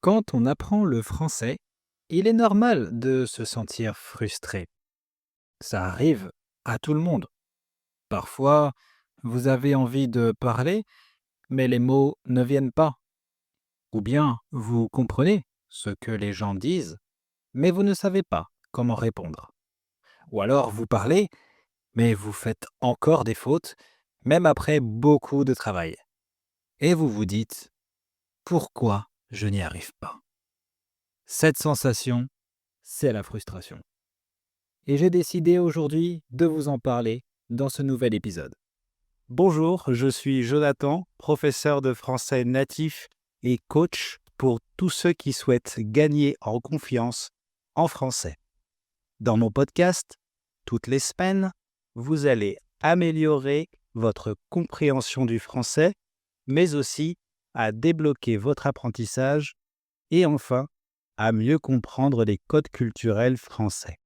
Quand on apprend le français, il est normal de se sentir frustré. Ça arrive à tout le monde. Parfois, vous avez envie de parler, mais les mots ne viennent pas. Ou bien vous comprenez ce que les gens disent, mais vous ne savez pas comment répondre. Ou alors vous parlez, mais vous faites encore des fautes, même après beaucoup de travail. Et vous vous dites, pourquoi je n'y arrive pas? Cette sensation, c'est la frustration. Et j'ai décidé aujourd'hui de vous en parler dans ce nouvel épisode. Bonjour, je suis Jonathan, professeur de français natif et coach pour tous ceux qui souhaitent gagner en confiance en français. Dans mon podcast, toutes les semaines, vous allez améliorer votre compréhension du français, mais aussi à débloquer votre apprentissage et enfin à mieux comprendre les codes culturels français.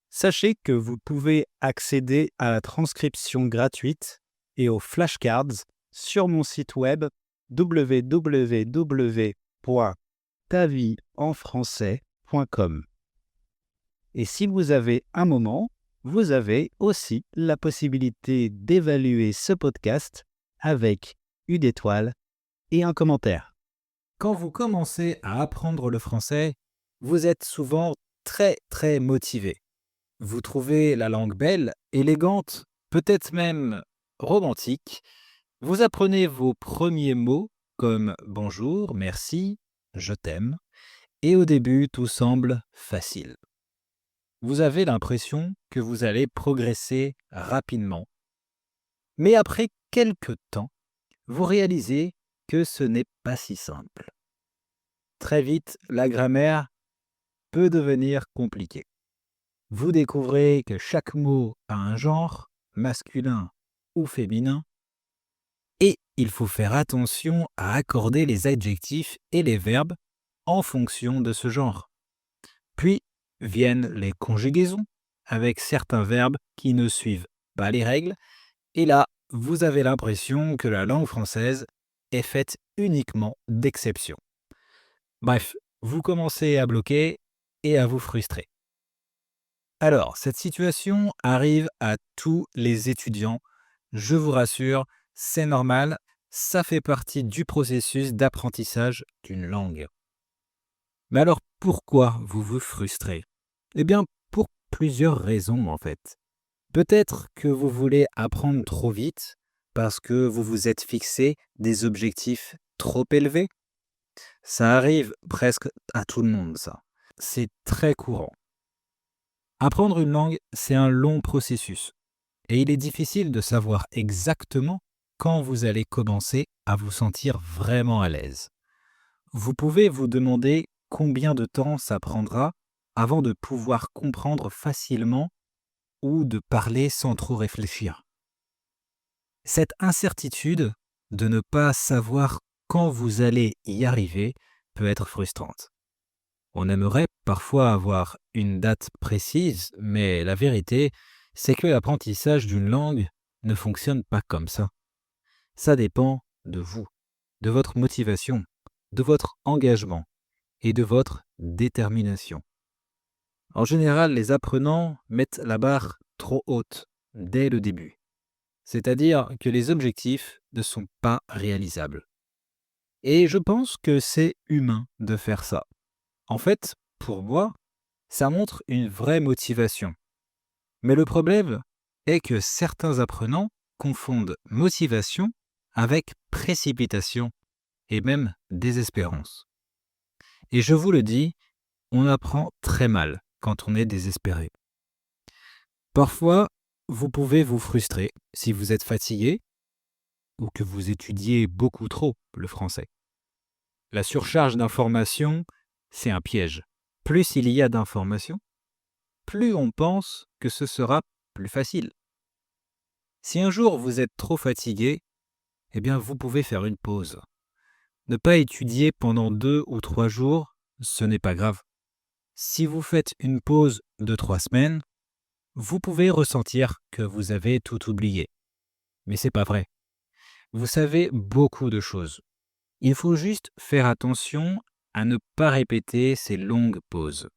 Sachez que vous pouvez accéder à la transcription gratuite et aux flashcards sur mon site web www.tavieenfrançais.com. Et si vous avez un moment, vous avez aussi la possibilité d'évaluer ce podcast avec une étoile et un commentaire. Quand vous commencez à apprendre le français, vous êtes souvent très motivé. Vous trouvez la langue belle, élégante, peut-être même romantique. Vous apprenez vos premiers mots comme bonjour, merci, je t'aime. Et au début, tout semble facile. Vous avez l'impression que vous allez progresser rapidement. Mais après quelques temps, vous réalisez que ce n'est pas si simple. Très vite, la grammaire peut devenir compliquée. Vous découvrez que chaque mot a un genre, masculin ou féminin, et il faut faire attention à accorder les adjectifs et les verbes en fonction de ce genre. Puis viennent les conjugaisons, avec certains verbes qui ne suivent pas les règles, et là, vous avez l'impression que la langue française est faite uniquement d'exceptions. Bref, vous commencez à bloquer et à vous frustrer. Alors, cette situation arrive à tous les étudiants. Je vous rassure, c'est normal, ça fait partie du processus d'apprentissage d'une langue. Mais alors, pourquoi vous vous frustrez? Eh bien, pour plusieurs raisons en fait. Peut-être que vous voulez apprendre trop vite parce que vous vous êtes fixé des objectifs trop élevés. Ça arrive presque à tout le monde, ça. C'est très courant. Apprendre une langue, c'est un long processus. Et il est difficile de savoir exactement quand vous allez commencer à vous sentir vraiment à l'aise. Vous pouvez vous demander combien de temps ça prendra avant de pouvoir comprendre facilement ou de parler sans trop réfléchir. Cette incertitude de ne pas savoir quand vous allez y arriver peut être frustrante. On aimerait parfois avoir une date précise, mais la vérité, c'est que l'apprentissage d'une langue ne fonctionne pas comme ça. Ça dépend de vous, de votre motivation, de votre engagement et de votre détermination. En général, les apprenants mettent la barre trop haute dès le début, c'est-à-dire que les objectifs ne sont pas réalisables. Et je pense que c'est humain de faire ça. En fait, pour moi, ça montre une vraie motivation. Mais le problème est que certains apprenants confondent motivation avec précipitation et même désespérance. Et je vous le dis, on apprend très mal quand on est désespéré. Parfois, vous pouvez vous frustrer si vous êtes fatigué ou que vous étudiez beaucoup trop le français. La surcharge d'informations, c'est un piège. Plus il y a d'informations, plus on pense que ce sera plus facile. Si un jour vous êtes trop fatigué, eh bien vous pouvez faire une pause. Ne pas étudier pendant 2 ou 3 jours, ce n'est pas grave. Si vous faites une pause de 3 semaines, vous pouvez ressentir que vous avez tout oublié. Mais c'est pas vrai. Vous savez beaucoup de choses. Il faut juste faire attention à ne pas répéter ces longues pauses.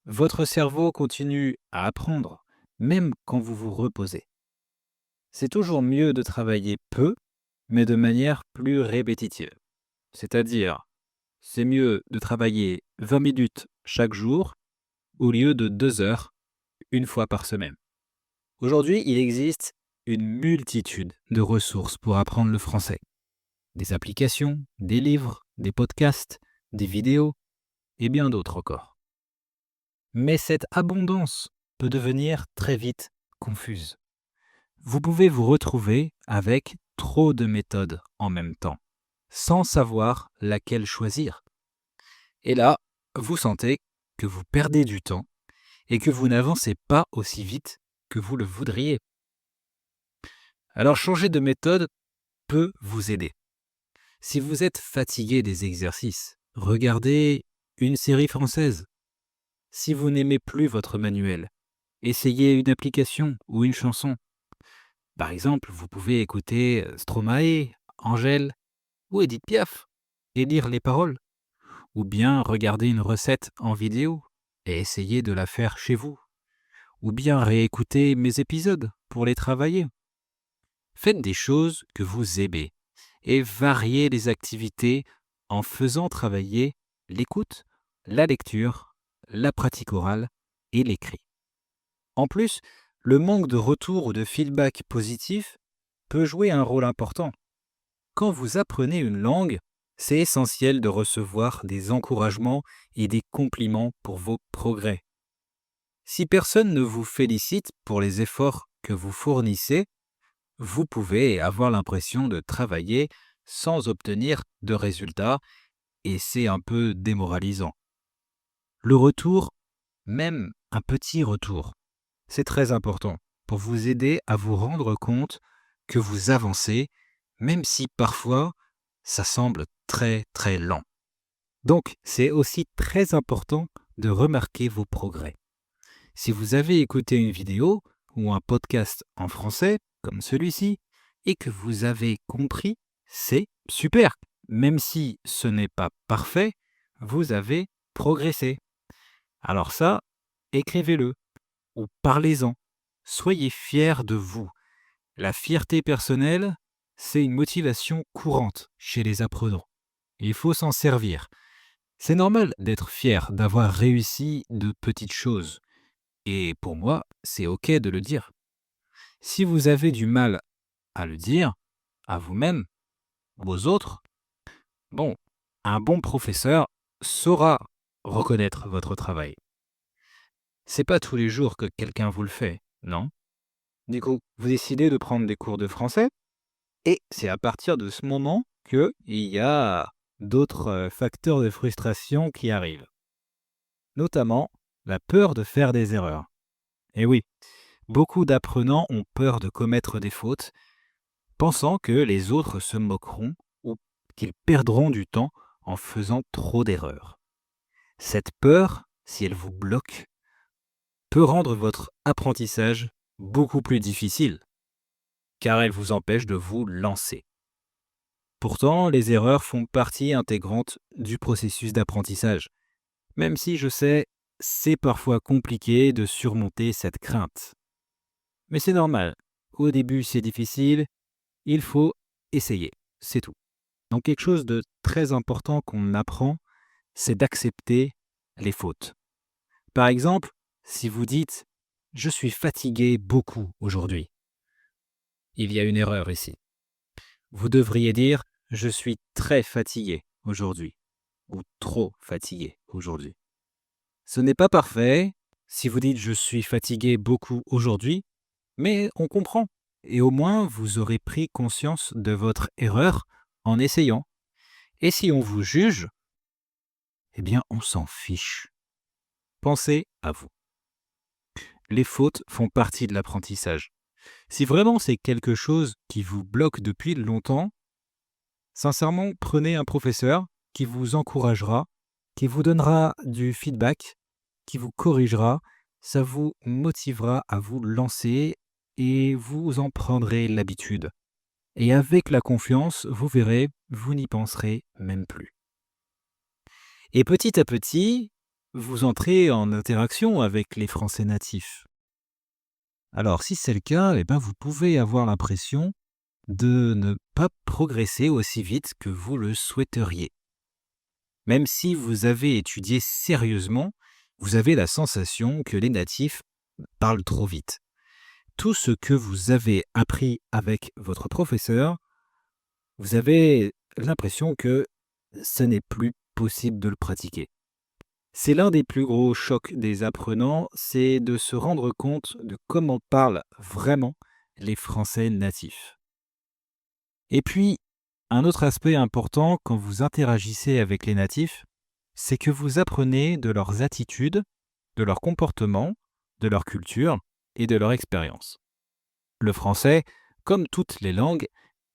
Votre cerveau continue à apprendre, même quand vous vous reposez. C'est toujours mieux de travailler peu, mais de manière plus répétitive. C'est-à-dire, c'est mieux de travailler 20 minutes chaque jour au lieu de 2 heures une fois par semaine. Aujourd'hui, il existe une multitude de ressources pour apprendre le français. Des applications, des livres, des podcasts, des vidéos et bien d'autres encore. Mais cette abondance peut devenir très vite confuse. Vous pouvez vous retrouver avec trop de méthodes en même temps, sans savoir laquelle choisir. Et là, vous sentez que vous perdez du temps et que vous n'avancez pas aussi vite que vous le voudriez. Alors changer de méthode peut vous aider. Si vous êtes fatigué des exercices, regardez une série française. Si vous n'aimez plus votre manuel, essayez une application ou une chanson. Par exemple, vous pouvez écouter Stromae, Angèle ou Edith Piaf et lire les paroles. Ou bien regarder une recette en vidéo et essayer de la faire chez vous. Ou bien réécouter mes épisodes pour les travailler. Faites des choses que vous aimez et variez les activités en faisant travailler l'écoute, la lecture, la pratique orale et l'écrit. En plus, le manque de retour ou de feedback positif peut jouer un rôle important. Quand vous apprenez une langue, c'est essentiel de recevoir des encouragements et des compliments pour vos progrès. Si personne ne vous félicite pour les efforts que vous fournissez, vous pouvez avoir l'impression de travailler sans obtenir de résultats et c'est un peu démoralisant. Le retour, même un petit retour, c'est très important pour vous aider à vous rendre compte que vous avancez, même si parfois ça semble très très lent. Donc, c'est aussi très important de remarquer vos progrès. Si vous avez écouté une vidéo ou un podcast en français, comme celui-ci, et que vous avez compris, c'est super. Même si ce n'est pas parfait, vous avez progressé. Alors ça, écrivez-le ou parlez-en. Soyez fiers de vous. La fierté personnelle, c'est une motivation courante chez les apprenants. Il faut s'en servir. C'est normal d'être fier d'avoir réussi de petites choses. Et pour moi, c'est OK de le dire. Si vous avez du mal à le dire, à vous-même, aux autres, bon, un bon professeur saura reconnaître votre travail. C'est pas tous les jours que quelqu'un vous le fait, non? Du coup, vous décidez de prendre des cours de français et c'est à partir de ce moment qu'il y a d'autres facteurs de frustration qui arrivent. Notamment la peur de faire des erreurs. Et oui, beaucoup d'apprenants ont peur de commettre des fautes, pensant que les autres se moqueront ou qu'ils perdront du temps en faisant trop d'erreurs. Cette peur, si elle vous bloque, peut rendre votre apprentissage beaucoup plus difficile, car elle vous empêche de vous lancer. Pourtant, les erreurs font partie intégrante du processus d'apprentissage, même si je sais, c'est parfois compliqué de surmonter cette crainte. Mais c'est normal, au début c'est difficile, il faut essayer, c'est tout. Donc quelque chose de très important qu'on apprend, c'est d'accepter les fautes. Par exemple, si vous dites « Je suis fatigué beaucoup aujourd'hui », il y a une erreur ici. Vous devriez dire « Je suis très fatigué aujourd'hui » ou « trop fatigué aujourd'hui ». Ce n'est pas parfait si vous dites « Je suis fatigué beaucoup aujourd'hui », mais on comprend. Et au moins, vous aurez pris conscience de votre erreur en essayant. Et si on vous juge, eh bien, on s'en fiche. Pensez à vous. Les fautes font partie de l'apprentissage. Si vraiment c'est quelque chose qui vous bloque depuis longtemps, sincèrement, prenez un professeur qui vous encouragera, qui vous donnera du feedback, qui vous corrigera, ça vous motivera à vous lancer et vous en prendrez l'habitude. Et avec la confiance, vous verrez, vous n'y penserez même plus. Et petit à petit, vous entrez en interaction avec les Français natifs. Alors si c'est le cas, vous pouvez avoir l'impression de ne pas progresser aussi vite que vous le souhaiteriez. Même si vous avez étudié sérieusement, vous avez la sensation que les natifs parlent trop vite. Tout ce que vous avez appris avec votre professeur, vous avez l'impression que ce n'est plus possible de le pratiquer. C'est l'un des plus gros chocs des apprenants, c'est de se rendre compte de comment parlent vraiment les Français natifs. Et puis, un autre aspect important quand vous interagissez avec les natifs, c'est que vous apprenez de leurs attitudes, de leur comportement, de leur culture et de leur expérience. Le français, comme toutes les langues,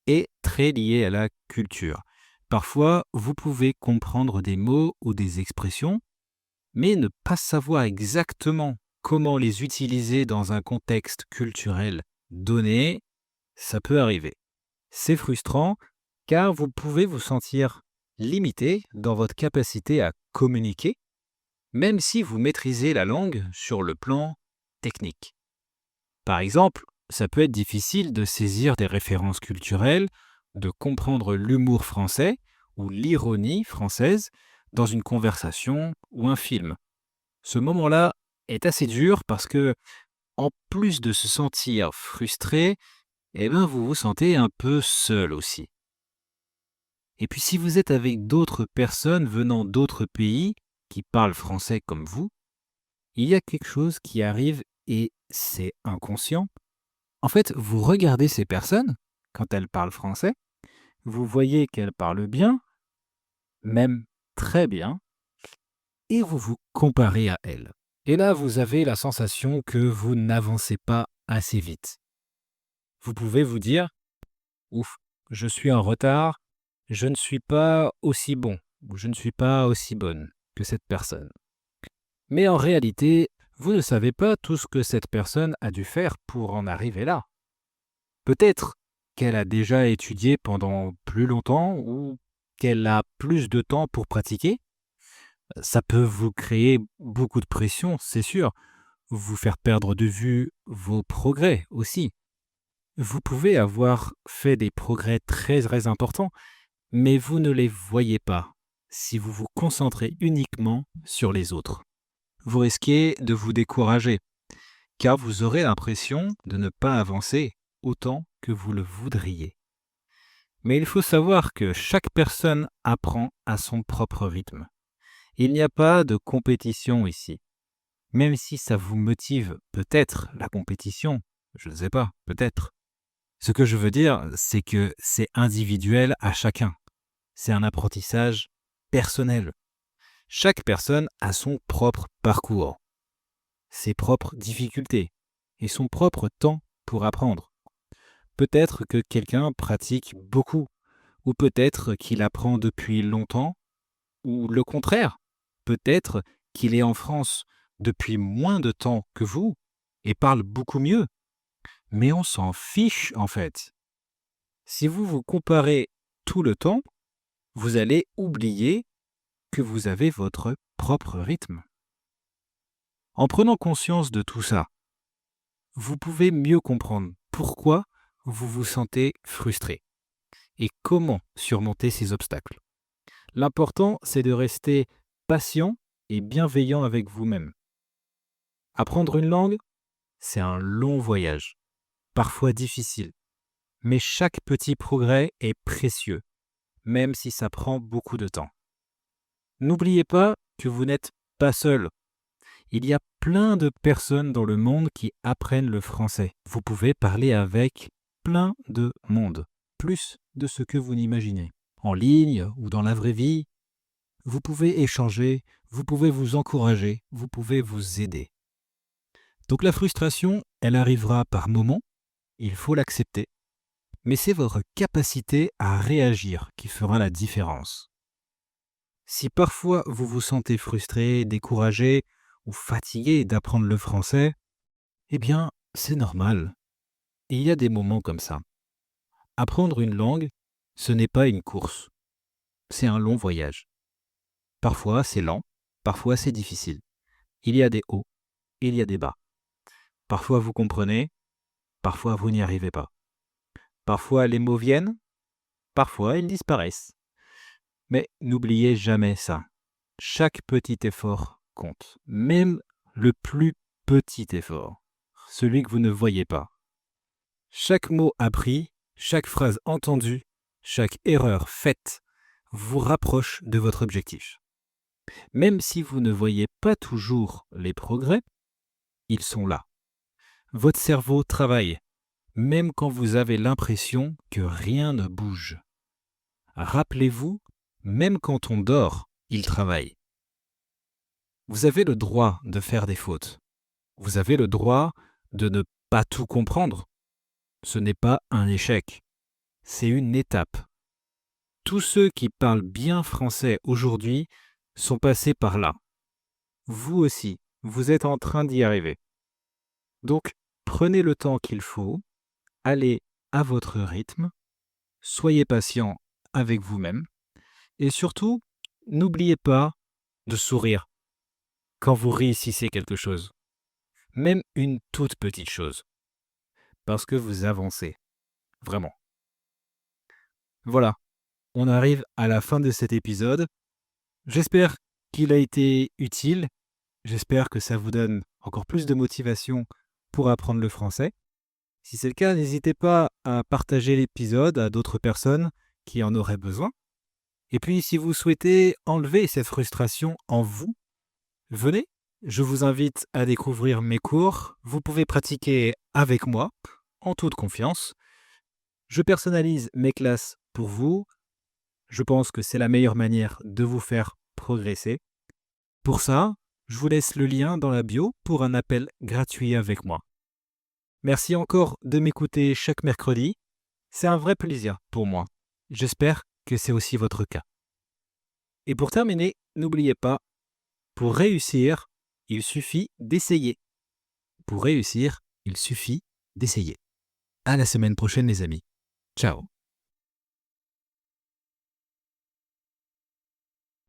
est très lié à la culture. Parfois, vous pouvez comprendre des mots ou des expressions, mais ne pas savoir exactement comment les utiliser dans un contexte culturel donné, ça peut arriver. C'est frustrant car vous pouvez vous sentir limité dans votre capacité à communiquer, même si vous maîtrisez la langue sur le plan technique. Par exemple, ça peut être difficile de saisir des références culturelles, de comprendre l'humour français ou l'ironie française dans une conversation ou un film. Ce moment-là est assez dur parce que, en plus de se sentir frustré, vous vous sentez un peu seul aussi. Et puis si vous êtes avec d'autres personnes venant d'autres pays qui parlent français comme vous, il y a quelque chose qui arrive et c'est inconscient. En fait, vous regardez ces personnes quand elles parlent français, vous voyez qu'elles parlent bien, même très bien, et vous vous comparez à elles. Et là, vous avez la sensation que vous n'avancez pas assez vite. Vous pouvez vous dire, ouf, je suis en retard, je ne suis pas aussi bon ou je ne suis pas aussi bonne que cette personne. Mais en réalité, vous ne savez pas tout ce que cette personne a dû faire pour en arriver là. Peut-être qu'elle a déjà étudié pendant plus longtemps ou qu'elle a plus de temps pour pratiquer. Ça peut vous créer beaucoup de pression, c'est sûr, vous faire perdre de vue vos progrès aussi. Vous pouvez avoir fait des progrès très très importants, mais vous ne les voyez pas si vous vous concentrez uniquement sur les autres. Vous risquez de vous décourager, car vous aurez l'impression de ne pas avancer autant que vous le voudriez. Mais il faut savoir que chaque personne apprend à son propre rythme. Il n'y a pas de compétition ici. Même si ça vous motive peut-être la compétition, je ne sais pas, peut-être. Ce que je veux dire, c'est que c'est individuel à chacun. C'est un apprentissage personnel. Chaque personne a son propre parcours, ses propres difficultés et son propre temps pour apprendre. Peut-être que quelqu'un pratique beaucoup, ou peut-être qu'il apprend depuis longtemps, ou le contraire. Peut-être qu'il est en France depuis moins de temps que vous et parle beaucoup mieux. Mais on s'en fiche en fait. Si vous vous comparez tout le temps, vous allez oublier que vous avez votre propre rythme. En prenant conscience de tout ça, vous pouvez mieux comprendre pourquoi vous vous sentez frustré et comment surmonter ces obstacles. L'important, c'est de rester patient et bienveillant avec vous-même. Apprendre une langue, c'est un long voyage, parfois difficile, mais chaque petit progrès est précieux, même si ça prend beaucoup de temps. N'oubliez pas que vous n'êtes pas seul. Il y a plein de personnes dans le monde qui apprennent le français. Vous pouvez parler avec plein de monde, plus de ce que vous n'imaginez. En ligne ou dans la vraie vie, vous pouvez échanger, vous pouvez vous encourager, vous pouvez vous aider. Donc la frustration, elle arrivera par moments, il faut l'accepter, mais c'est votre capacité à réagir qui fera la différence. Si parfois vous vous sentez frustré, découragé ou fatigué d'apprendre le français, c'est normal. Il y a des moments comme ça. Apprendre une langue, ce n'est pas une course, c'est un long voyage. Parfois, c'est lent, parfois, c'est difficile. Il y a des hauts, il y a des bas. Parfois, vous comprenez, parfois, vous n'y arrivez pas. Parfois, les mots viennent, parfois, ils disparaissent. Mais n'oubliez jamais ça. Chaque petit effort compte, même le plus petit effort, celui que vous ne voyez pas. Chaque mot appris, chaque phrase entendue, chaque erreur faite vous rapproche de votre objectif. Même si vous ne voyez pas toujours les progrès, ils sont là. Votre cerveau travaille, même quand vous avez l'impression que rien ne bouge. Rappelez-vous, même quand on dort, il travaille. Vous avez le droit de faire des fautes. Vous avez le droit de ne pas tout comprendre. Ce n'est pas un échec, c'est une étape. Tous ceux qui parlent bien français aujourd'hui sont passés par là. Vous aussi, vous êtes en train d'y arriver. Donc, prenez le temps qu'il faut, allez à votre rythme, soyez patient avec vous-même et surtout, n'oubliez pas de sourire quand vous réussissez quelque chose, même une toute petite chose, parce que vous avancez, vraiment. Voilà, on arrive à la fin de cet épisode. J'espère qu'il a été utile, j'espère que ça vous donne encore plus de motivation pour apprendre le français. Si c'est le cas, n'hésitez pas à partager l'épisode à d'autres personnes qui en auraient besoin. Et puis, si vous souhaitez enlever cette frustration en vous, venez, je vous invite à découvrir mes cours. Vous pouvez pratiquer avec moi, en toute confiance. Je personnalise mes classes pour vous. Je pense que c'est la meilleure manière de vous faire progresser. Pour ça, je vous laisse le lien dans la bio pour un appel gratuit avec moi. Merci encore de m'écouter chaque mercredi. C'est un vrai plaisir pour moi. J'espère que c'est aussi votre cas. Et pour terminer, n'oubliez pas, pour réussir, il suffit d'essayer. Pour réussir, il suffit d'essayer. À la semaine prochaine les amis. Ciao.